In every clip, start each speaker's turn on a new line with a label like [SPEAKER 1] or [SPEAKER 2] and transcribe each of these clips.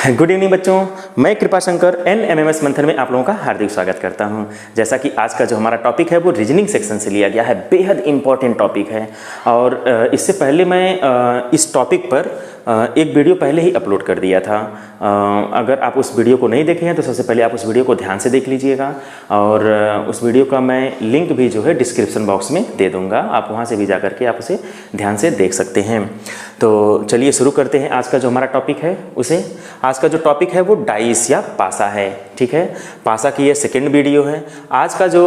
[SPEAKER 1] Good evening बच्चों, मैं कृपा शंकर NMMS मंथन में आप लोगों का हार्दिक स्वागत करता हूं। जैसा कि आज का जो हमारा टॉपिक है वो रीजनिंग सेक्शन से लिया गया है, बेहद इंपॉर्टेंट टॉपिक है। और इससे पहले मैं इस टॉपिक पर एक वीडियो पहले ही अपलोड कर दिया था। अगर आप उस वीडियो को नहीं देखे हैं तो सबसे पहले आप उस वीडियो को ध्यान से देख लीजिएगा, और उस वीडियो का मैं लिंक भी जो है डिस्क्रिप्शन बॉक्स में दे दूंगा, आप वहां से भी जा करके आप उसे ध्यान से देख सकते हैं। तो चलिए शुरू करते हैं आज का जो हमारा टॉपिक है उसे। आज का जो टॉपिक है वो डाइस या पासा है, ठीक है। पासा की ये सेकेंड वीडियो है। आज का जो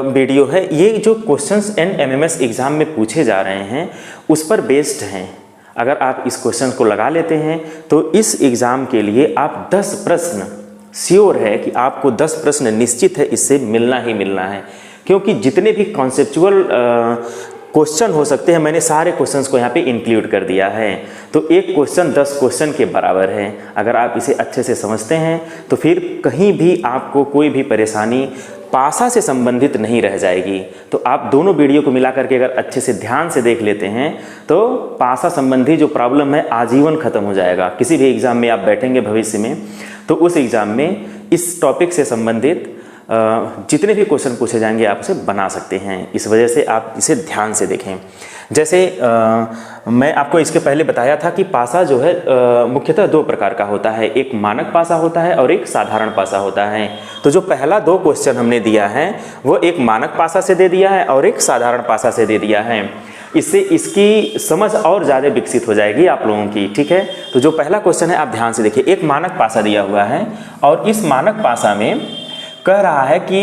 [SPEAKER 1] वीडियो है ये जो क्वेश्चंस NMMS एग्ज़ाम में पूछे जा रहे हैं उस पर बेस्ड हैं। अगर आप इस क्वेश्चन को लगा लेते हैं तो इस एग्ज़ाम के लिए आप 10 प्रश्न श्योर है कि आपको 10 प्रश्न निश्चित है इससे मिलना ही मिलना है, क्योंकि जितने भी कॉन्सेप्चुअल क्वेश्चन हो सकते हैं मैंने सारे क्वेश्चंस को यहाँ पे इंक्लूड कर दिया है। तो एक क्वेश्चन 10 क्वेश्चन के बराबर है। अगर आप इसे अच्छे से समझते हैं तो फिर कहीं भी आपको कोई भी परेशानी पासा से संबंधित नहीं रह जाएगी। तो आप दोनों वीडियो को मिला करके अगर अच्छे से ध्यान से देख लेते हैं तो पासा संबंधी जो प्रॉब्लम है आजीवन खत्म हो जाएगा। किसी भी एग्ज़ाम में आप बैठेंगे भविष्य में तो उस एग्ज़ाम में इस टॉपिक से संबंधित जितने भी क्वेश्चन पूछे जाएंगे आप उसे बना सकते हैं। इस वजह से आप इसे ध्यान से देखें। जैसे मैं आपको इसके पहले बताया था कि पासा जो है मुख्यतः 2 प्रकार का होता है, एक मानक पासा होता है और एक साधारण पासा होता है। तो जो पहला 2 क्वेश्चन हमने दिया है वो एक मानक पासा से दे दिया है और एक साधारण पासा से दे दिया है। इससे इसकी समझ और ज़्यादा विकसित हो जाएगी आप लोगों की, ठीक है। तो जो पहला क्वेश्चन है आप ध्यान से देखिए। एक मानक पासा दिया हुआ है और इस मानक पासा में कह रहा है कि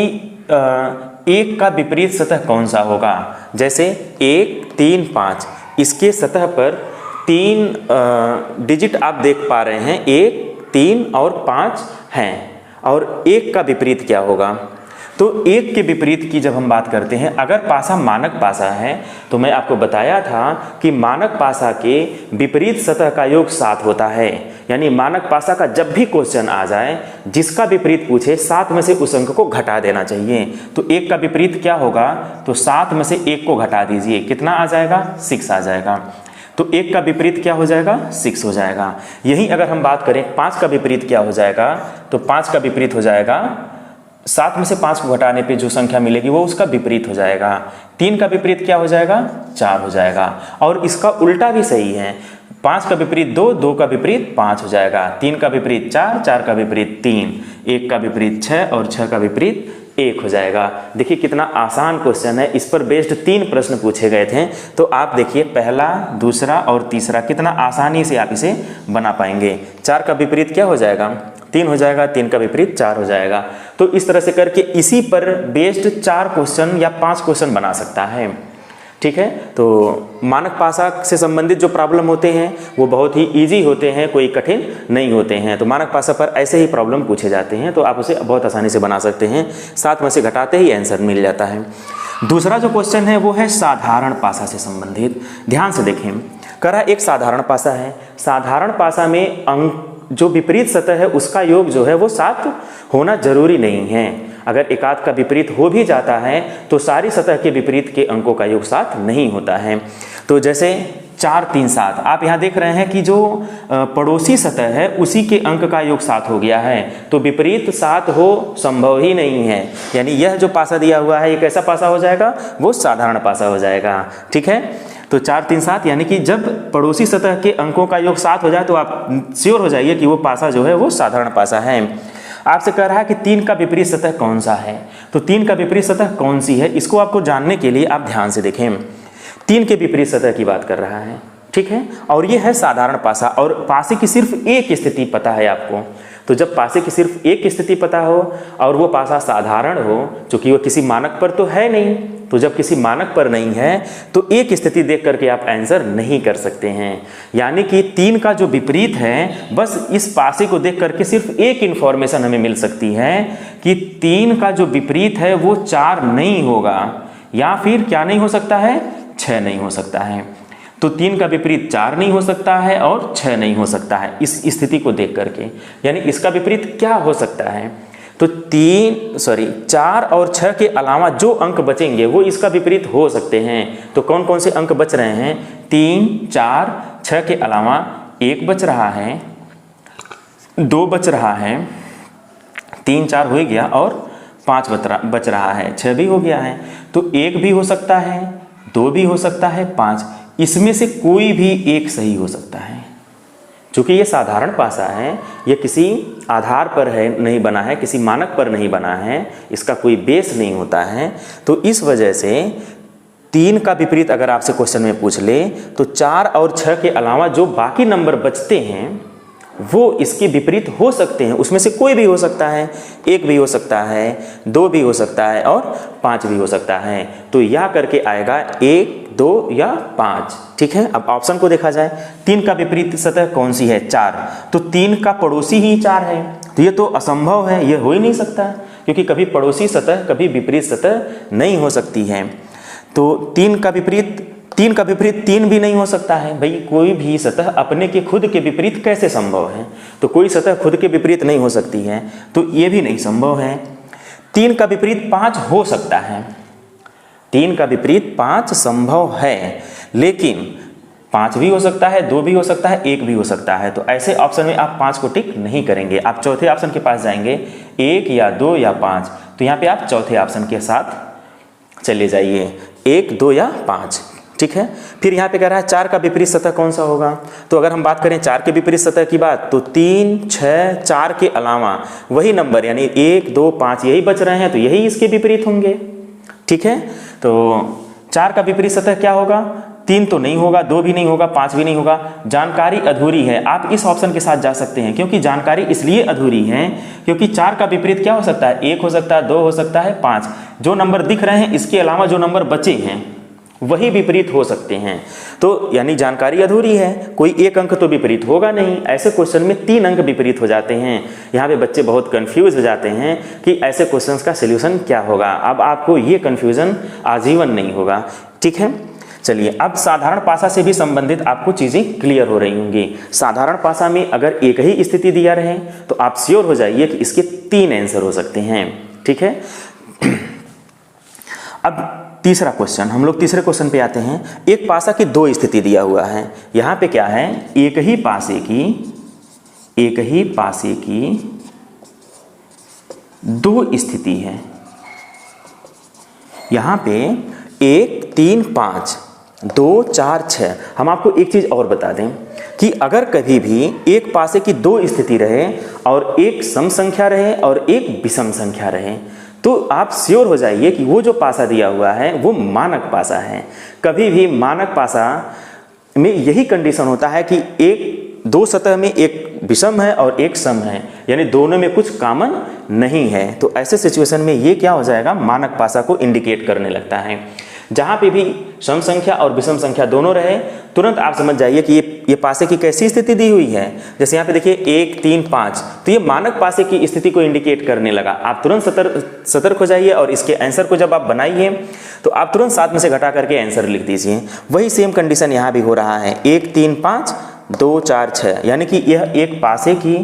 [SPEAKER 1] 1 का विपरीत सतह कौन सा होगा। जैसे 1, 3, 5, इसके सतह पर 3 डिजिट आप देख पा रहे हैं, 1, 3 और 5 हैं, और 1 का विपरीत क्या होगा। तो 1 के विपरीत की जब हम बात करते हैं, अगर पासा मानक पासा है तो मैं आपको बताया था कि मानक पासा के विपरीत सतह का योग 7 होता है। यानी मानक पासा का जब भी क्वेश्चन आ जाए जिसका विपरीत पूछे 7 में से उस अंक को घटा देना चाहिए। तो 1 का विपरीत क्या होगा, तो 7 में से 1 को घटा दीजिए, कितना आ जाएगा, 6 आ जाएगा। तो 1 का विपरीत क्या हो जाएगा, 6 हो जाएगा। यही अगर हम बात करें 5 का विपरीत क्या हो जाएगा, तो 5 का विपरीत हो जाएगा 7 में से 5 को घटाने पे जो संख्या मिलेगी वो उसका विपरीत हो जाएगा। 3 का विपरीत क्या हो जाएगा, 4 हो जाएगा। और इसका उल्टा भी सही है, 5 का विपरीत 2, 2 का विपरीत 5 हो जाएगा। 3 का विपरीत 4, 4 का विपरीत 3, 1 का विपरीत 6 और 6 का विपरीत 1 हो जाएगा। देखिए कितना आसान क्वेश्चन है। इस पर बेस्ड 3 प्रश्न पूछे गए थे। तो आप देखिए पहला, दूसरा और तीसरा कितना आसानी से आप इसे बना पाएंगे। 4 का विपरीत क्या हो जाएगा, 3 हो जाएगा। 3 का विपरीत 4 हो जाएगा। तो इस तरह से करके इसी पर बेस्ड 4 क्वेश्चन या 5 क्वेश्चन बना सकता है, ठीक है। तो मानक पासा से संबंधित जो प्रॉब्लम होते हैं वो बहुत ही इजी होते हैं, कोई कठिन नहीं होते हैं। तो मानक पासा पर ऐसे ही प्रॉब्लम पूछे जाते हैं तो आप उसे बहुत आसानी से बना सकते हैं। 7 में से घटाते ही आंसर मिल जाता है। दूसरा जो क्वेश्चन है वो है साधारण पासा से संबंधित। ध्यान से देखें, कह रहा एक साधारण पासा है। साधारण पासा में अंक जो विपरीत सतह है उसका योग जो है वो 7 होना जरूरी नहीं है। अगर एकाध का विपरीत हो भी जाता है तो सारी सतह के विपरीत के अंकों का योग 7 नहीं होता है। तो जैसे 4, 3, 7 आप यहाँ देख रहे हैं कि जो पड़ोसी सतह है उसी के अंक का योग 7 हो गया है। तो विपरीत 7 हो संभव ही नहीं है। यानी यह जो पासा दिया हुआ है ये कैसा पासा हो जाएगा, वो साधारण पासा हो जाएगा, ठीक है। तो 4, 3, 7 यानी कि जब पड़ोसी सतह के अंकों का योग 7 हो जाए तो आप श्योर हो जाइए कि वो पासा जो है वो साधारण पासा है। आपसे कह रहा है कि 3 का विपरीत सतह कौन सा है। तो 3 का विपरीत सतह कौन सी है इसको आपको जानने के लिए आप ध्यान से देखें। 3 के विपरीत सतह की बात कर रहा है, ठीक है। और ये है साधारण पासा, और पासे की सिर्फ एक स्थिति पता है आपको। तो जब पासे की सिर्फ एक स्थिति पता हो और वो पासा साधारण हो, चूंकि वो किसी मानक पर तो है नहीं, तो जब किसी मानक पर नहीं है तो एक स्थिति देख करके आप आंसर नहीं कर सकते हैं। यानी कि 3 का जो विपरीत है बस इस पासे को देख करके सिर्फ एक इंफॉर्मेशन हमें मिल सकती है कि 3 का जो विपरीत है वो 4 नहीं होगा, या फिर क्या नहीं हो सकता है, 6 नहीं हो सकता है। तो 3 का विपरीत 4 नहीं हो सकता है और 6 नहीं हो सकता है इस स्थिति को देख करके। यानी इसका विपरीत क्या हो सकता है, तो 4 और 6 के अलावा जो अंक बचेंगे वो इसका विपरीत हो सकते हैं। तो कौन कौन से अंक बच रहे हैं, 3, 4, 6 के अलावा 1 बच रहा है, 2 बच रहा है, 3 4 हो गया और 5 बच रहा है, 6 भी हो गया है। तो 1 भी हो सकता है, 2 भी हो सकता है, 5, इसमें से कोई भी एक सही हो सकता है। चूंकि ये साधारण पासा है, ये किसी आधार पर है नहीं बना है, किसी मानक पर नहीं बना है, इसका कोई बेस नहीं होता है, तो इस वजह से 3 का विपरीत अगर आपसे क्वेश्चन में पूछ ले तो 4 और 6 के अलावा जो बाकी नंबर बचते हैं वो इसके विपरीत हो सकते हैं। उसमें से कोई भी हो सकता है, 1 भी हो सकता है, 2 भी हो सकता है और 5 भी हो सकता है। तो यह करके आएगा 1, 2 या 5। ठीक है, अब ऑप्शन को देखा जाए, 3 का विपरीत सतह कौन सी है? 4। तो 3 का पड़ोसी ही 4 है, तो ये तो असंभव है, ये हो ही नहीं सकता, क्योंकि कभी पड़ोसी सतह कभी विपरीत सतह नहीं हो सकती है। तो 3 का विपरीत 3 भी नहीं हो सकता है। भाई कोई भी सतह अपने के खुद के विपरीत कैसे संभव है? तो कोई सतह खुद के विपरीत नहीं हो सकती है, तो ये भी नहीं संभव है। 3 का विपरीत 5 हो सकता है, 3 का विपरीत 5 संभव है, लेकिन 5 भी हो सकता है, 2 भी हो सकता है, 1 भी हो सकता है। तो ऐसे ऑप्शन में आप 5 को टिक नहीं करेंगे, आप चौथे ऑप्शन के पास जाएंगे, 1 या 2 या 5। तो यहाँ पे आप चौथे ऑप्शन के साथ चले जाइए, 1, 2 या 5। ठीक है, फिर यहाँ पे कह रहा है 4 का विपरीत सतह कौन सा होगा? तो अगर हम बात करें 4 के विपरीत सतह की बात, तो 3, 6, 4 के अलावा वही नंबर यानी 1, 2, 5 यही बच रहे हैं, तो यही इसके विपरीत होंगे। ठीक है, तो 4 का विपरीत सतह क्या होगा? 3 तो नहीं होगा, 2 भी नहीं होगा, 5 भी नहीं होगा। जानकारी अधूरी है, आप इस ऑप्शन के साथ जा सकते हैं, क्योंकि जानकारी इसलिए अधूरी है क्योंकि 4 का विपरीत क्या हो सकता है? 1 हो सकता है, 2 हो सकता है, 5। जो नंबर दिख रहे हैं इसके अलावा जो नंबर बचे हैं वही विपरीत हो सकते हैं, तो यानी जानकारी अधूरी है, कोई एक अंक तो विपरीत होगा नहीं। ऐसे क्वेश्चन में 3 अंक विपरीत हो जाते हैं। यहाँ पे बच्चे बहुत कंफ्यूज हो जाते हैं कि ऐसे क्वेश्चंस का सलूशन क्या होगा। अब आपको ये कंफ्यूजन आजीवन नहीं होगा। ठीक है, चलिए अब साधारण पासा से भी संबंधित आपको चीज़ें क्लियर हो रही होंगी। साधारण पासा में अगर एक ही स्थिति दिया रहे तो आप श्योर हो जाइए कि इसके 3 आंसर हो सकते हैं। ठीक है, अब तीसरा क्वेश्चन, हम लोग तीसरे क्वेश्चन पे आते हैं। एक पासा की 2 स्थिति दिया हुआ है। यहाँ पे क्या है? एक ही पासे की 2 स्थिति है। यहाँ पे 1, 3, 5, 2, 4, 6। हम आपको एक चीज़ और बता दें कि अगर कभी भी एक पासे की 2 स्थिति रहे और एक सम संख्या रहे और एक विषम संख्या रहे, तो आप श्योर हो जाइए कि वो जो पासा दिया हुआ है वो मानक पासा है। कभी भी मानक पासा में यही कंडीशन होता है कि 2 सतह में एक विषम है और एक सम है, यानी दोनों में कुछ कॉमन नहीं है। तो ऐसे सिचुएशन में ये क्या हो जाएगा? मानक पासा को इंडिकेट करने लगता है। जहाँ पे भी सम संख्या और विषम संख्या दोनों रहे, तुरंत आप समझ जाइए कि ये पासे की कैसी स्थिति दी हुई है। जैसे यहाँ पे देखिए 1, 3, 5, तो ये मानक पासे की स्थिति को इंडिकेट करने लगा। आप तुरंत सतर्क हो जाइए और इसके आंसर को जब आप बनाइए तो आप तुरंत 7 में से घटा करके आंसर लिख दीजिए। वही सेम कंडीशन यहाँ भी हो रहा है, 1, 3, 5, 2, 4, 6, यानी कि यह एक पासे की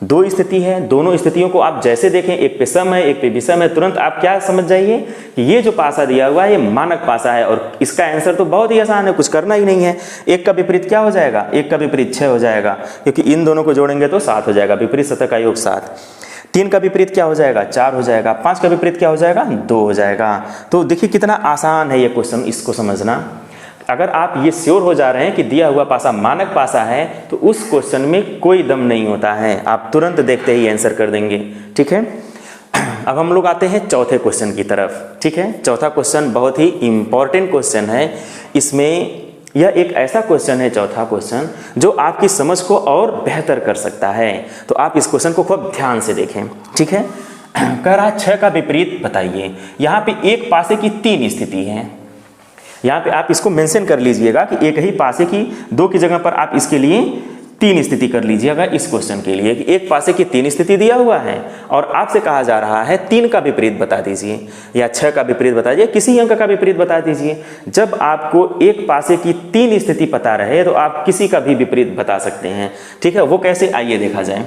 [SPEAKER 1] 2 स्थिति है। दोनों स्थितियों को आप जैसे देखें, एक पे सम है एक पे विषम है, तुरंत आप क्या समझ जाइए कि ये जो पासा दिया हुआ है ये मानक पासा है और इसका आंसर तो बहुत ही आसान है, कुछ करना ही नहीं है। 1 का विपरीत क्या हो जाएगा? 1 का विपरीत 6 हो जाएगा, क्योंकि इन दोनों को जोड़ेंगे तो 7 हो जाएगा, विपरीत सतह का योग 7। 3 का विपरीत क्या हो जाएगा? 4 हो जाएगा। 5 का विपरीत क्या हो जाएगा? 2 हो जाएगा। तो देखिए कितना आसान है ये क्वेश्चन, इसको समझना। अगर आप ये श्योर हो जा रहे हैं कि दिया हुआ पासा मानक पासा है तो उस क्वेश्चन में कोई दम नहीं होता है, आप तुरंत देखते ही आंसर कर देंगे। ठीक है, अब हम लोग आते हैं चौथे क्वेश्चन की तरफ। ठीक है, चौथा क्वेश्चन बहुत ही इंपॉर्टेंट क्वेश्चन है। इसमें यह एक ऐसा क्वेश्चन है, चौथा क्वेश्चन, जो आपकी समझ को और बेहतर कर सकता है। तो आप इस क्वेश्चन को खूब ध्यान से देखें। ठीक है, कह रहा है 6 का विपरीत बताइए। यहाँ पे एक पासे की 3 स्थिति है। यहाँ पे आप इसको मेंशन कर लीजिएगा कि एक ही पासे की 2 की जगह पर आप इसके लिए 3 स्थिति कर लीजिएगा। इस क्वेश्चन के लिए कि एक पासे की 3 स्थिति दिया हुआ है और आपसे कहा जा रहा है 3 का विपरीत बता दीजिए या 6 का विपरीत बता दीजिए, किसी अंक का विपरीत बता दीजिए। जब आपको एक पासे की 3 स्थिति पता रहे तो आप किसी का भी विपरीत बता सकते हैं। ठीक है, वो कैसे, आइए देखा जाए।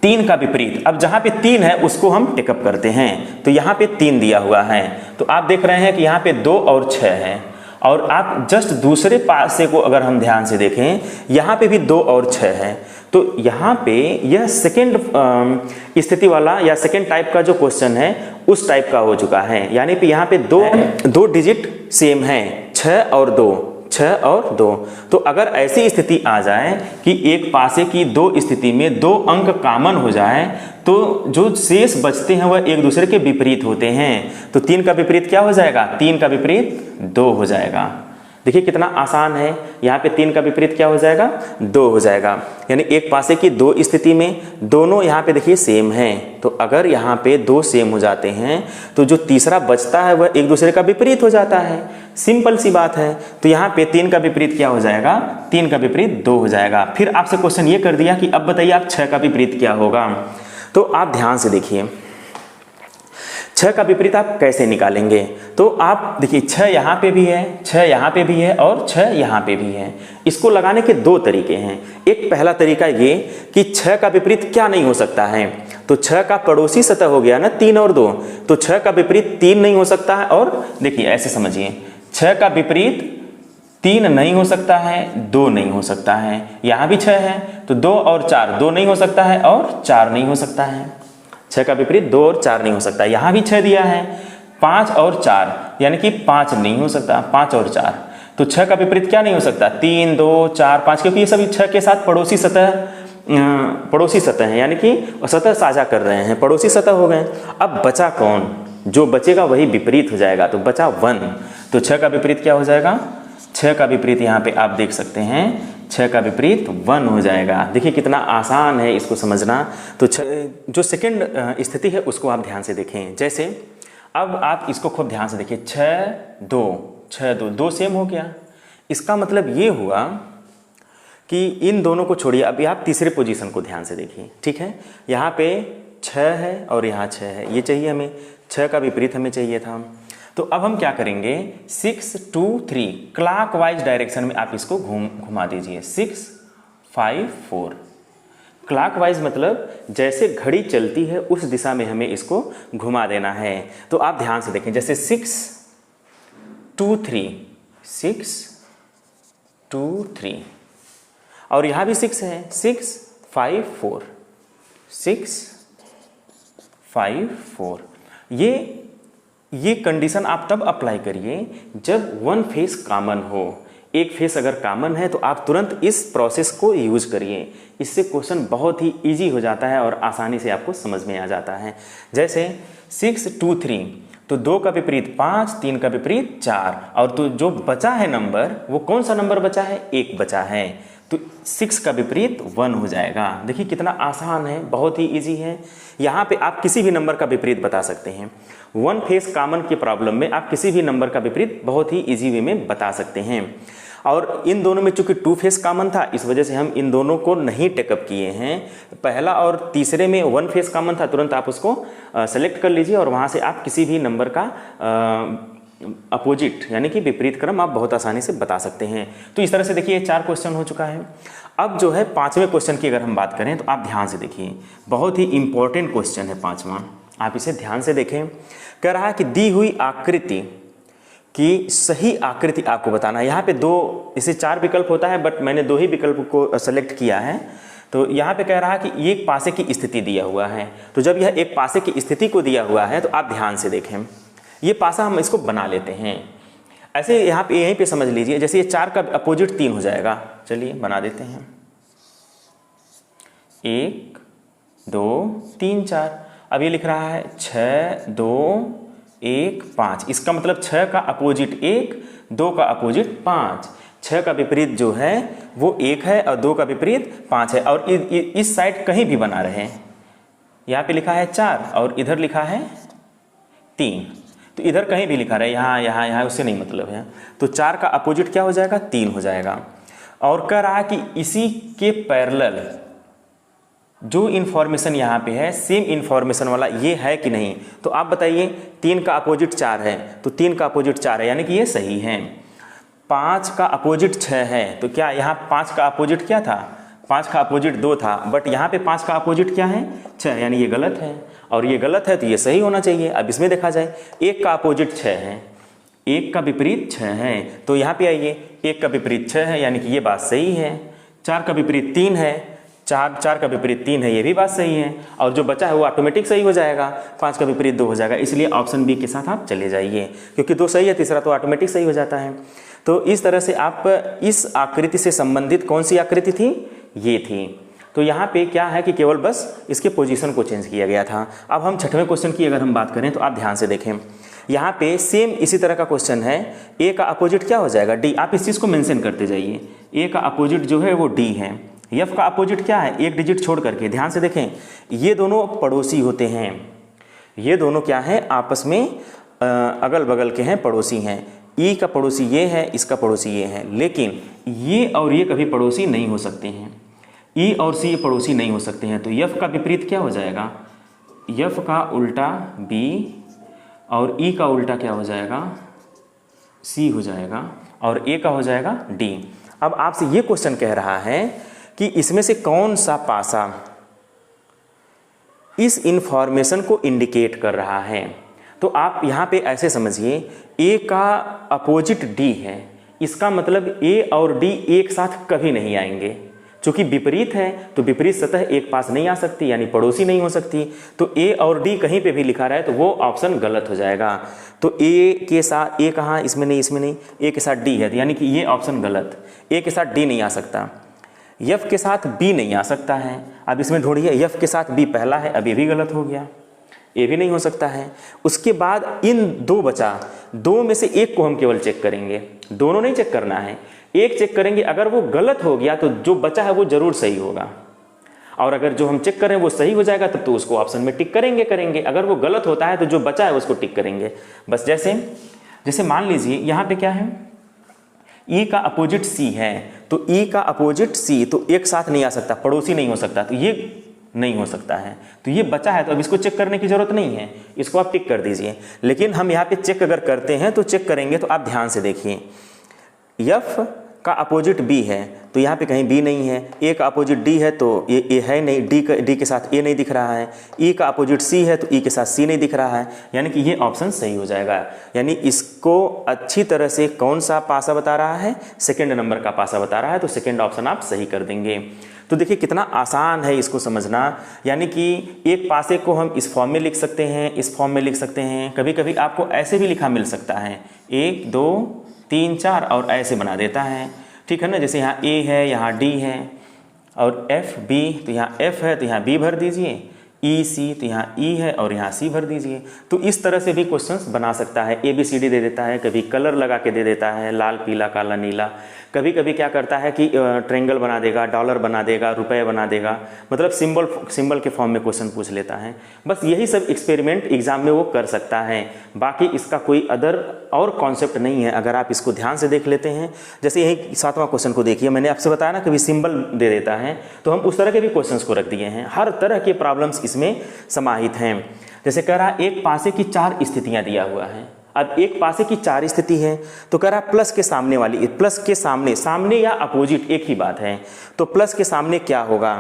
[SPEAKER 1] 3 का विपरीत, अब जहाँ पे 3 है उसको हम टेकअप करते हैं। तो यहाँ पे 3 दिया हुआ है, तो आप देख रहे हैं कि यहाँ पे 2 और 6 है और आप जस्ट दूसरे पासे को अगर हम ध्यान से देखें, यहाँ पे भी 2 और 6 है, तो यहाँ पे यह सेकेंड स्थिति वाला या सेकेंड टाइप का जो क्वेश्चन है उस टाइप का हो चुका है। यानी कि यहाँ पे दो डिजिट सेम है, 6 और 2, 6 और 2। तो अगर ऐसी स्थिति आ जाए कि एक पासे की 2 स्थिति में 2 अंक कॉमन हो जाए तो जो शेष बचते हैं वह एक दूसरे के विपरीत होते हैं। तो 3 का विपरीत क्या हो जाएगा? 3 का विपरीत 2 हो जाएगा। देखिए कितना आसान है। यहाँ पे 3 का विपरीत क्या हो जाएगा? 2 हो जाएगा। यानी एक पासे की 2 स्थिति में दोनों यहाँ पे देखिए सेम हैं, तो अगर यहाँ पे 2 सेम हो जाते हैं तो जो तीसरा बचता है वह एक दूसरे का विपरीत हो जाता है। सिंपल सी बात है। तो यहाँ पे 3 का विपरीत क्या हो जाएगा? 3 का विपरीत 2 हो जाएगा। फिर आपसे क्वेश्चन ये कर दिया कि अब बताइए आप 6 का विपरीत क्या होगा। तो आप ध्यान से देखिए 6 का विपरीत आप कैसे निकालेंगे। तो आप देखिए 6 यहाँ पे भी है, 6 यहाँ पे भी है और 6 यहाँ पे भी है। इसको लगाने के 2 तरीके हैं। एक पहला तरीका ये कि 6 का विपरीत क्या नहीं हो सकता है, तो 6 का पड़ोसी सतह हो गया ना 3 और 2, तो 6 का विपरीत 3 नहीं हो सकता है। और देखिए ऐसे समझिए 6 का विपरीत 3 नहीं हो सकता है, 2 नहीं हो सकता है। यहाँ भी 6 है तो 2 और 4, 2 नहीं हो सकता है और 4 नहीं हो सकता है। 6 का विपरीत 2 और 4 नहीं हो सकता। यहाँ भी 6 दिया है, 5 और 4 यानी कि 5 नहीं हो सकता, 5 और 4। तो 6 का विपरीत क्या नहीं हो सकता? 3, 2, 4, 5, क्योंकि ये सभी 6 के साथ पड़ोसी सतह है, यानी कि सतह साझा कर रहे हैं, पड़ोसी सतह हो गए। अब बचा कौन? जो बचेगा वही विपरीत हो जाएगा, तो बचा 1। तो 6 का विपरीत क्या हो जाएगा? 6 का विपरीत यहाँ पे आप देख सकते हैं 6 का विपरीत 1 हो जाएगा। देखिए कितना आसान है इसको समझना। तो जो सेकंड स्थिति है उसको आप ध्यान से देखें। जैसे अब आप इसको खूब ध्यान से देखिए 6, 2, 2 सेम हो गया। इसका मतलब ये हुआ कि इन दोनों को छोड़िए, अभी आप तीसरे पोजीशन को ध्यान से देखिए। ठीक है, यहाँ पे 6 है और यहाँ 6 है, ये चाहिए हमें, 6 का विपरीत हमें चाहिए था। तो अब हम क्या करेंगे? 6, 2, 3 क्लॉकवाइज डायरेक्शन में आप इसको घुमा दीजिए। 6, 5, 4 क्लॉकवाइज मतलब जैसे घड़ी चलती है उस दिशा में हमें इसको घुमा देना है। तो आप ध्यान से देखें, जैसे 6, 2, 3, 6, 2, 3 और यहाँ भी 6 है, 6, 5, 4, 6, 5, 4। ये कंडीशन आप तब अप्लाई करिए जब 1 फेस कॉमन हो। एक फेस अगर कॉमन है तो आप तुरंत इस प्रोसेस को यूज करिए। इससे क्वेश्चन बहुत ही इजी हो जाता है और आसानी से आपको समझ में आ जाता है। जैसे 6, 2, 3 तो 2 का विपरीत 5, 3 का विपरीत 4 और तो जो बचा है नंबर वो कौन सा नंबर बचा है? 1 बचा है। तो 6 का विपरीत 1 हो जाएगा। देखिए कितना आसान है, बहुत ही इजी है। यहाँ पे आप किसी भी नंबर का विपरीत बता सकते हैं। 1 फेस कॉमन की प्रॉब्लम में आप किसी भी नंबर का विपरीत बहुत ही इजी वे में बता सकते हैं। और इन दोनों में चूंकि 2 फेस कॉमन था इस वजह से हम इन दोनों को नहीं टेकअप किए हैं। पहला और तीसरे में 1 फेस कॉमन था, तुरंत आप उसको सेलेक्ट कर लीजिए और वहाँ से आप किसी भी नंबर का अपोजिट यानी कि विपरीत क्रम आप बहुत आसानी से बता सकते हैं। तो इस तरह से देखिए 4 क्वेश्चन हो चुका है। अब जो है 5वें क्वेश्चन की अगर हम बात करें तो आप ध्यान से देखिए, बहुत ही इंपॉर्टेंट क्वेश्चन है 5वां। आप इसे ध्यान से देखें। कह रहा है कि दी हुई आकृति की सही आकृति आपको बताना है। यहाँ पे 2 इसे 4 विकल्प होता है बट मैंने 2 ही विकल्प को सेलेक्ट किया है। तो यहाँ पे कह रहा है कि एक पासे की स्थिति दिया हुआ है। तो जब यह एक पासे की स्थिति को दिया हुआ है तो आप ध्यान से देखें, ये पासा हम इसको बना लेते हैं। ऐसे यहाँ पे यहीं पे समझ लीजिए, जैसे ये 4 का अपोजिट 3 हो जाएगा। चलिए बना देते हैं। 1, 2, 3, 4। अब ये लिख रहा है 6, 2, 1, 5। इसका मतलब 6 का अपोजिट 1, 2 का अपोजिट 5। 6 का विपरीत जो है वो 1 है और 2 का विपरीत 5 है। और इस साइड कहीं भी बना रहे, यहाँ पे लिखा है 4 और इधर लिखा है 3, तो इधर कहीं भी लिखा रहे, यहाँ उससे नहीं मतलब है। तो 4 का अपोजिट क्या हो जाएगा? 3 हो जाएगा। और कह रहा है कि इसी के पैरेलल जो इन्फॉर्मेशन यहाँ पे है सेम इन्फॉर्मेशन वाला ये है कि नहीं। तो आप बताइए, 3 का अपोजिट 4 है तो 3 का अपोजिट 4 है यानी कि ये सही है। 5 का अपोजिट 6 है तो क्या यहाँ 5 का अपोजिट क्या था? 5 का अपोजिट 2 था, बट यहाँ पे 5 का अपोजिट क्या है? 6, यानी ये गलत है। और ये गलत है तो ये सही होना चाहिए। अब इसमें देखा जाए, 1 का अपोजिट 6 है 1 का विपरीत 6 है। तो यहाँ पे आइए, 1 का विपरीत 6 है, यानी कि ये बात सही है। 4 का विपरीत 3 है, 4 का विपरीत 3 है, ये भी बात सही है। और जो बचा है वो ऑटोमेटिक सही हो जाएगा। 5 का विपरीत 2 हो जाएगा, इसलिए ऑप्शन बी के साथ आप चले जाइए, क्योंकि 2 सही है, तीसरा तो ऑटोमेटिक सही हो जाता है। तो इस तरह से आप इस आकृति से संबंधित कौन सी आकृति थी, ये थी। तो यहाँ पे क्या है कि केवल बस इसके पोजीशन को चेंज किया गया था। अब हम छठवें क्वेश्चन की अगर हम बात करें तो आप ध्यान से देखें, यहाँ पे सेम इसी तरह का क्वेश्चन है। ए का अपोजिट क्या हो जाएगा, डी। आप इस चीज़ को मेंशन करते जाइए। ए का अपोजिट जो है वो डी है। एफ का अपोजिट क्या है, एक डिजिट छोड़ करके। ध्यान से देखें, ये दोनों पड़ोसी होते हैं। ये दोनों क्या है, आपस में अगल बगल के हैं, पड़ोसी हैं। ई का पड़ोसी ये है, इसका पड़ोसी ये है, लेकिन ये और ये कभी पड़ोसी नहीं हो सकते हैं। ई और सी पड़ोसी नहीं हो सकते हैं। तो एफ का विपरीत क्या हो जाएगा, एफ का उल्टा बी, और ई का उल्टा क्या हो जाएगा, सी हो जाएगा, और ए का हो जाएगा डी। अब आपसे ये क्वेश्चन कह रहा है कि इसमें से कौन सा पासा इस इंफॉर्मेशन को इंडिकेट कर रहा है। तो आप यहाँ पे ऐसे समझिए, ए का अपोजिट डी है, इसका मतलब ए और डी एक साथ कभी नहीं आएंगे। चूंकि विपरीत है तो विपरीत सतह एक पास नहीं आ सकती, यानी पड़ोसी नहीं हो सकती। तो ए और डी कहीं पे भी लिखा रहा है तो वो ऑप्शन गलत हो जाएगा। तो ए के साथ, ए कहाँ, इसमें नहीं, इसमें नहीं, ए के साथ डी है, यानी कि ये ऑप्शन गलत। ए के साथ डी नहीं आ सकता, एफ के साथ बी नहीं आ सकता है। अब इसमें ढूंढिए, एफ के साथ बी पहला है, अब ये भी गलत हो गया, ये भी नहीं हो सकता है। उसके बाद इन दो बचा, दो में से एक को हम केवल चेक करेंगे, दोनों नहीं चेक करना है, एक चेक करेंगे। अगर वो गलत हो गया तो जो बचा है वो जरूर सही होगा, और अगर जो हम चेक करें वो सही हो जाएगा तब तो उसको ऑप्शन में टिक करेंगे। अगर वो गलत होता है तो जो बचा है उसको टिक करेंगे। बस जैसे मान लीजिए यहाँ पे क्या है, ई का अपोजिट सी है, तो ई का अपोजिट सी तो एक साथ नहीं आ सकता, पड़ोसी नहीं हो सकता, तो ये नहीं हो सकता है। तो ये बचा है, तो अब इसको चेक करने की जरूरत नहीं है, इसको आप टिक कर दीजिए। लेकिन हम यहाँ पे चेक अगर करते हैं तो चेक करेंगे तो आप ध्यान से देखिए, एफ का अपोजिट बी है तो यहाँ पे कहीं बी नहीं है, ए का अपोजिट डी है तो ये है नहीं, डी के साथ ए नहीं दिख रहा है, ई का अपोजिट सी है तो ई के साथ सी नहीं दिख रहा है, यानी कि ये ऑप्शन सही हो जाएगा। यानी इसको अच्छी तरह से कौन सा पासा बता रहा है, सेकंड नंबर का पासा बता रहा है, तो सेकंड ऑप्शन आप सही कर देंगे। तो देखिए कितना आसान है इसको समझना। यानी कि एक पासे को हम इस फॉर्म में लिख सकते हैं, इस फॉर्म में लिख सकते हैं, कभी कभी आपको ऐसे भी लिखा मिल सकता है, 1 2 3 4 और ऐसे बना देता है, ठीक है ना। जैसे यहाँ ए है, यहाँ डी है, और एफ बी, तो यहाँ एफ है तो यहाँ बी भर दीजिए, ई सी तो यहाँ ई है और यहाँ सी भर दीजिए। तो इस तरह से भी क्वेश्चंस बना सकता है। ए बी सी डी दे देता है, कभी कलर लगा के दे देता है, लाल पीला काला नीला, कभी कभी क्या करता है कि ट्रायंगल बना देगा, डॉलर बना देगा, रुपए बना देगा, मतलब सिंबल के फॉर्म में क्वेश्चन पूछ लेता है। बस यही सब एक्सपेरिमेंट एग्जाम में वो कर सकता है, बाकी इसका कोई अदर और कॉन्सेप्ट नहीं है। अगर आप इसको ध्यान से देख लेते हैं, जैसे यही 7वां क्वेश्चन को देखिए, मैंने आपसे बताया ना कभी सिंबल दे देता है, तो हम उस तरह के भी क्वेश्चंस को रख दिए हैं। हर तरह के प्रॉब्लम्स इसमें समाहित हैं। जैसे कह रहा है एक पासे की 4 स्थितियां दिया हुआ है। अब एक पासे की 4 स्थिति है तो कह रहा है प्लस के सामने वाली, प्लस के सामने या अपोजिट एक ही बात है, तो प्लस के सामने क्या होगा।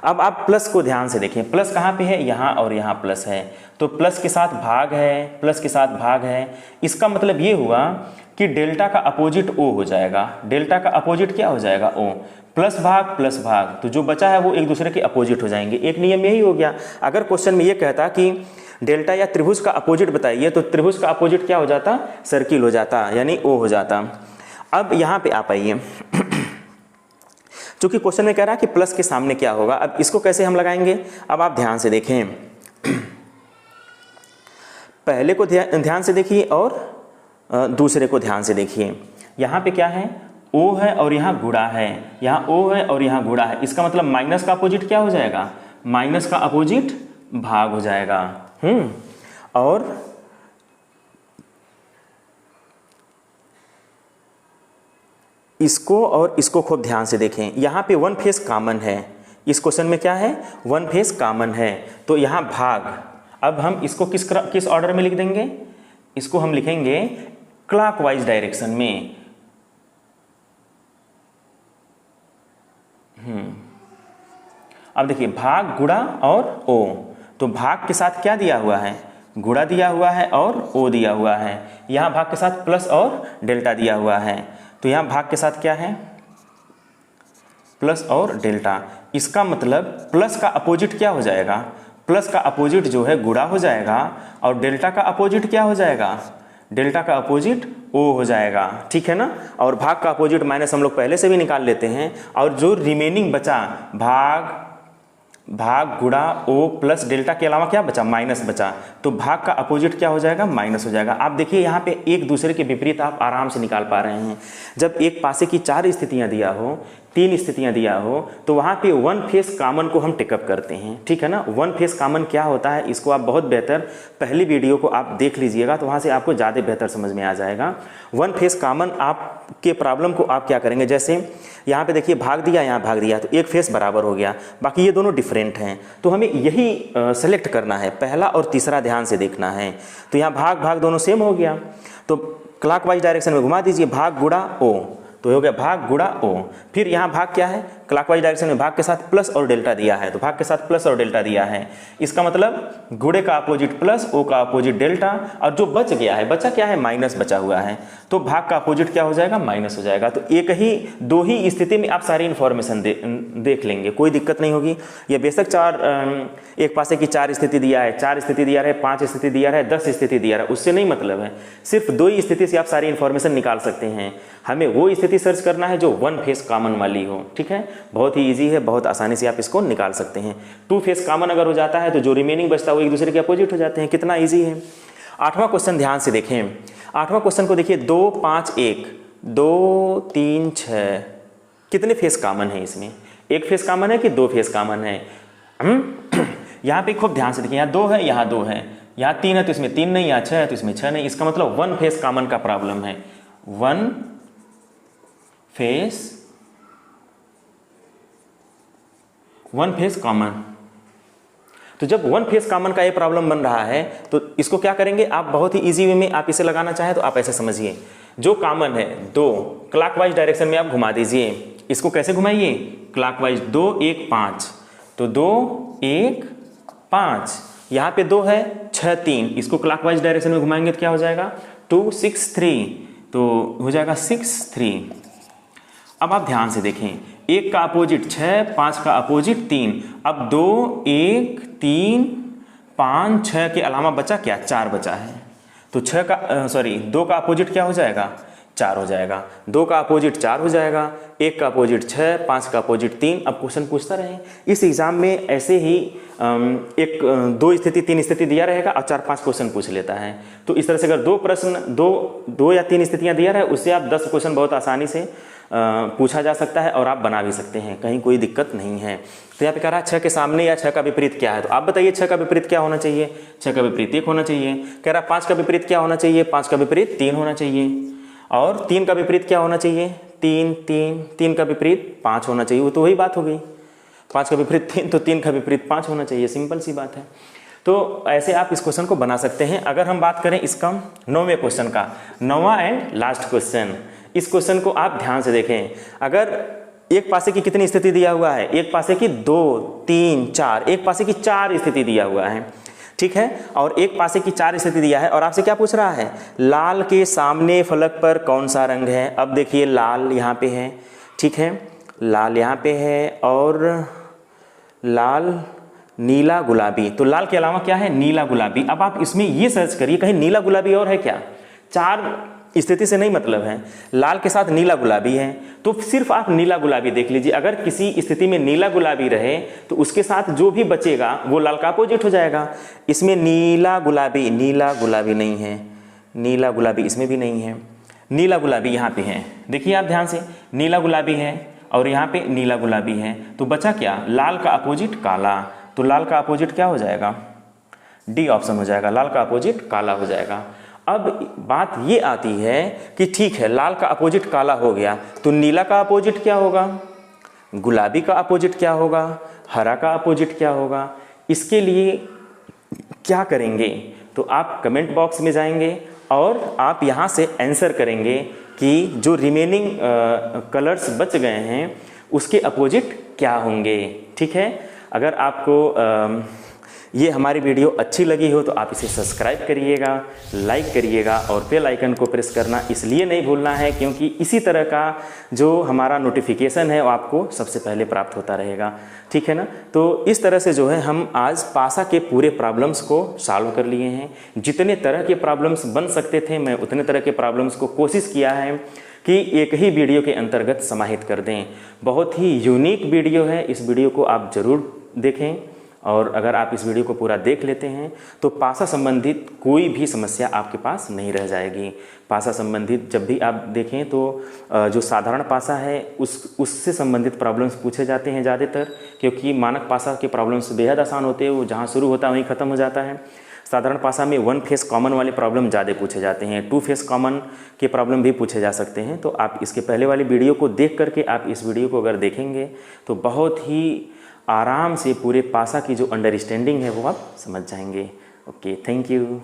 [SPEAKER 1] अब आप प्लस को ध्यान से देखें, प्लस कहाँ पे है, यहाँ और यहाँ प्लस है, तो प्लस के साथ भाग है, प्लस के साथ भाग है। इसका मतलब ये हुआ कि डेल्टा का अपोजिट ओ हो जाएगा। डेल्टा का अपोजिट क्या हो जाएगा, ओ। प्लस भाग, तो जो बचा है वो एक दूसरे के अपोजिट हो जाएंगे। एक नियम यही हो गया। अगर क्वेश्चन में ये कहता कि डेल्टा या त्रिभुज का अपोजिट बताइए, तो त्रिभुज का अपोजिट क्या हो जाता, सर्किल हो जाता, यानी ओ हो जाता। अब यहाँ पे आप आइए, चूंकि क्वेश्चन में कह रहा है कि प्लस के सामने क्या होगा, अब इसको कैसे हम लगाएंगे। अब आप ध्यान से देखें, पहले को ध्यान से देखिए और दूसरे को ध्यान से देखिए। यहाँ पे क्या है, ओ है और यहाँ गुणा है, यहाँ ओ है और यहाँ गुणा है। इसका मतलब माइनस का अपोजिट क्या हो जाएगा, माइनस का अपोजिट भाग हो जाएगा। और इसको और इसको खूब ध्यान से देखें। यहाँ पे 1 फेस कॉमन है, इस क्वेश्चन में क्या है, 1 फेस कॉमन है, तो यहाँ भाग। अब हम इसको किस ऑर्डर में लिख देंगे, इसको हम लिखेंगे क्लॉकवाइज डायरेक्शन में। अब देखिए भाग गुणा और ओ, तो भाग के साथ क्या दिया हुआ है, गुणा दिया हुआ है और ओ दिया हुआ है, यहाँ भाग के साथ प्लस और डेल्टा दिया हुआ है, तो यहाँ भाग के साथ क्या है, प्लस और डेल्टा। इसका मतलब प्लस का अपोजिट क्या हो जाएगा, प्लस का अपोजिट जो है गुणा हो जाएगा, और डेल्टा का अपोजिट क्या हो जाएगा, डेल्टा का अपोजिट ओ हो जाएगा, ठीक है ना। और भाग का अपोजिट माइनस हम लोग पहले से भी निकाल लेते हैं, और जो रिमेनिंग बचा भाग गुणा ओ प्लस डेल्टा के अलावा क्या बचा, माइनस बचा, तो भाग का अपोजिट क्या हो जाएगा, माइनस हो जाएगा। आप देखिए यहाँ पे एक दूसरे के विपरीत आप आराम से निकाल पा रहे हैं। जब एक पासे की 4 स्थितियाँ दिया हो, 3 स्थितियाँ दिया हो, तो वहाँ पे वन फेस कॉमन को हम टेकअप करते हैं, ठीक है ना। वन फेस कॉमन क्या होता है, इसको आप बहुत बेहतर पहली वीडियो को आप देख लीजिएगा, तो वहाँ से आपको ज़्यादा बेहतर समझ में आ जाएगा। वन फेस कॉमन आपके प्रॉब्लम को आप क्या करेंगे, जैसे यहाँ पे देखिए भाग दिया, यहाँ भाग दिया, तो एक फेस बराबर हो गया, बाकी ये दोनों डिफरेंट हैं, तो हमें यही सेलेक्ट करना है, पहला और तीसरा ध्यान से देखना है। तो यहाँ भाग भाग दोनों सेम हो गया, तो क्लॉकवाइज डायरेक्शन में घुमा दीजिए, भाग गुणा ओ, तो हो गया भाग गुणा ओ। फिर यहाँ भाग क्या है, क्लॉकवाइज डायरेक्शन में भाग के साथ प्लस और डेल्टा दिया है, तो भाग के साथ प्लस और डेल्टा दिया है, इसका मतलब गुणे का अपोजिट प्लस, ओ का अपोजिट डेल्टा, और जो बच गया है, बचा क्या है, माइनस बचा हुआ है, तो भाग का अपोजिट क्या हो जाएगा, माइनस हो जाएगा। तो एक ही दो ही स्थिति में आप सारी इन्फॉर्मेशन देख लेंगे, कोई दिक्कत नहीं होगी। ये बेशक एक पासे की 4 स्थिति दिया है, 4 स्थिति दिया है, 5 स्थिति दिया है, 10 स्थिति दिया है, उससे नहीं मतलब है, सिर्फ 2 ही स्थिति से आप सारी इन्फॉर्मेशन निकाल सकते हैं। हमें वो स्थिति सर्च करना है जो वन फेस कॉमन वाली हो, ठीक है, बहुत ही इजी है, बहुत आसानी से आप इसको निकाल सकते हैं। 2 फेस कॉमन अगर हो जाता है तो जो रिमेनिंग बचता है वो एक दूसरे के अपोजिट हो जाते हैं, कितना इजी है। 8वां क्वेश्चन ध्यान से देखें, 8वां क्वेश्चन को देखिए, 2 5 1 2 3 6, कितने फेस कॉमन है इसमें, एक फेस कॉमन है कि 2 फेस कॉमन है। यहाँ पे खूब ध्यान से देखिए, यहाँ 2 है, यहाँ 2 है, यहाँ 3 है तो इसमें 3 नहीं, यहाँ 6 है तो इसमें 6 नहीं, इसका मतलब वन फेस कॉमन का प्रॉब्लम है, वन फेस कॉमन। तो जब वन फेस कॉमन का ये प्रॉब्लम बन रहा है तो इसको क्या करेंगे आप, बहुत ही इजी वे में आप इसे लगाना चाहें तो आप ऐसे समझिए, जो कॉमन है 2 क्लॉकवाइज डायरेक्शन में आप घुमा दीजिए, इसको कैसे घुमाइए, क्लॉकवाइज 2 1 5, तो 2 1 5, यहाँ पे 2 है 6 3, इसको क्लॉकवाइज डायरेक्शन में घुमाएंगे तो क्या हो जाएगा, 2 6 3, तो हो जाएगा 6 3। अब आप ध्यान से देखें, 1 का अपोजिट 6, 5 का अपोजिट 3, अब 2 1 3 5 6 के अलावा बचा क्या, 4 बचा है, तो 2 का अपोजिट क्या हो जाएगा, 4 हो जाएगा, 2 का अपोजिट 4 हो जाएगा, 1 का अपोजिट 6, 5 का अपोजिट 3। अब क्वेश्चन पूछता रहे, इस एग्जाम में ऐसे ही 2 स्थिति 3 स्थिति दिया रहेगा और 4-5 क्वेश्चन पूछ लेता है। तो इस तरह से अगर 2 प्रश्न 2 या 3 स्थितियां दिया रहे, उससे आप 10 क्वेश्चन बहुत आसानी से पूछा जा सकता है और आप बना भी सकते हैं, कहीं कोई दिक्कत नहीं है। तो यहाँ पे कह रहा है 6 के सामने या 6 का विपरीत क्या है, तो आप बताइए 6 का विपरीत क्या होना चाहिए, 6 का विपरीत 1 होना चाहिए। कह रहा है 5 का विपरीत क्या होना चाहिए, 5 का विपरीत 3 होना चाहिए, और 3 का विपरीत क्या होना चाहिए, 3 का विपरीत 5 होना चाहिए। वो तो वही बात हो गई, 5 का विपरीत 3 तो 3 का विपरीत 5 होना चाहिए, सिंपल सी बात है। तो ऐसे आप इस क्वेश्चन को बना सकते हैं। अगर हम बात करें इसका 9वें क्वेश्चन का, 9वां एंड लास्ट क्वेश्चन, इस क्वेश्चन को आप ध्यान से देखें। अगर एक पासे की कितनी स्थिति दिया हुआ है, एक पासे की 2 3 4, एक पासे की 4 स्थिति दिया हुआ है, ठीक है, और एक पासे की 4 स्थिति दिया है, और आपसे क्या पूछ रहा है, लाल के सामने फलक पर कौन सा रंग है। अब देखिए लाल यहाँ पे है, ठीक है, लाल यहाँ पे है, और लाल नीला गुलाबी, तो लाल के अलावा क्या है, नीला गुलाबी। अब आप इसमें ये सर्च करिए कहीं नीला गुलाबी और है क्या, 4 स्थिति से नहीं मतलब है, लाल के साथ नीला गुलाबी है, तो सिर्फ आप नीला गुलाबी देख लीजिए। अगर किसी स्थिति में नीला गुलाबी रहे तो उसके साथ जो भी बचेगा वो लाल का अपोजिट हो जाएगा। इसमें नीला गुलाबी नहीं है, नीला गुलाबी इसमें भी नहीं है, नीला गुलाबी यहाँ पे है, देखिए आप ध्यान से, नीला गुलाबी है और यहाँ पे नीला गुलाबी है, तो बचा क्या, लाल का अपोजिट काला, तो लाल का अपोजिट क्या हो जाएगा, डी ऑप्शन हो जाएगा, लाल का अपोजिट काला हो जाएगा। अब बात ये आती है कि ठीक है लाल का अपोजिट काला हो गया, तो नीला का अपोजिट क्या होगा, गुलाबी का अपोजिट क्या होगा, हरा का अपोजिट क्या होगा। इसके लिए क्या करेंगे, तो आप कमेंट बॉक्स में जाएंगे और आप यहाँ से आंसर करेंगे कि जो रिमेनिंग कलर्स बच गए हैं उसके अपोजिट क्या होंगे, ठीक है। अगर आपको ये हमारी वीडियो अच्छी लगी हो तो आप इसे सब्सक्राइब करिएगा, लाइक करिएगा और बेल आइकन को प्रेस करना इसलिए नहीं भूलना है क्योंकि इसी तरह का जो हमारा नोटिफिकेशन है वो आपको सबसे पहले प्राप्त होता रहेगा। ठीक है ना। तो इस तरह से जो है हम आज पासा के पूरे प्रॉब्लम्स को सॉल्व कर लिए हैं। जितने तरह के प्रॉब्लम्स बन सकते थे मैं उतने तरह के प्रॉब्लम्स को कोशिश किया है कि एक ही वीडियो के अंतर्गत समाहित कर दें। बहुत ही यूनिक वीडियो है, इस वीडियो को आप ज़रूर देखें और अगर आप इस वीडियो को पूरा देख लेते हैं तो पासा संबंधित कोई भी समस्या आपके पास नहीं रह जाएगी। पासा संबंधित जब भी आप देखें तो जो साधारण पासा है उससे संबंधित प्रॉब्लम्स पूछे जाते हैं ज़्यादातर, क्योंकि मानक पासा के प्रॉब्लम्स बेहद आसान होते हैं, वो जहाँ शुरू होता है वहीं ख़त्म हो जाता है। साधारण पासा में 1 फेस कॉमन वाले प्रॉब्लम ज़्यादा पूछे जाते हैं, 2 फेस कॉमन के प्रॉब्लम भी पूछे जा सकते हैं। तो आप इसके पहले वाली वीडियो को देख करके आप इस वीडियो को अगर देखेंगे तो बहुत ही आराम से पूरे पासा की जो अंडरस्टैंडिंग है वो आप समझ जाएंगे। Okay, thank you.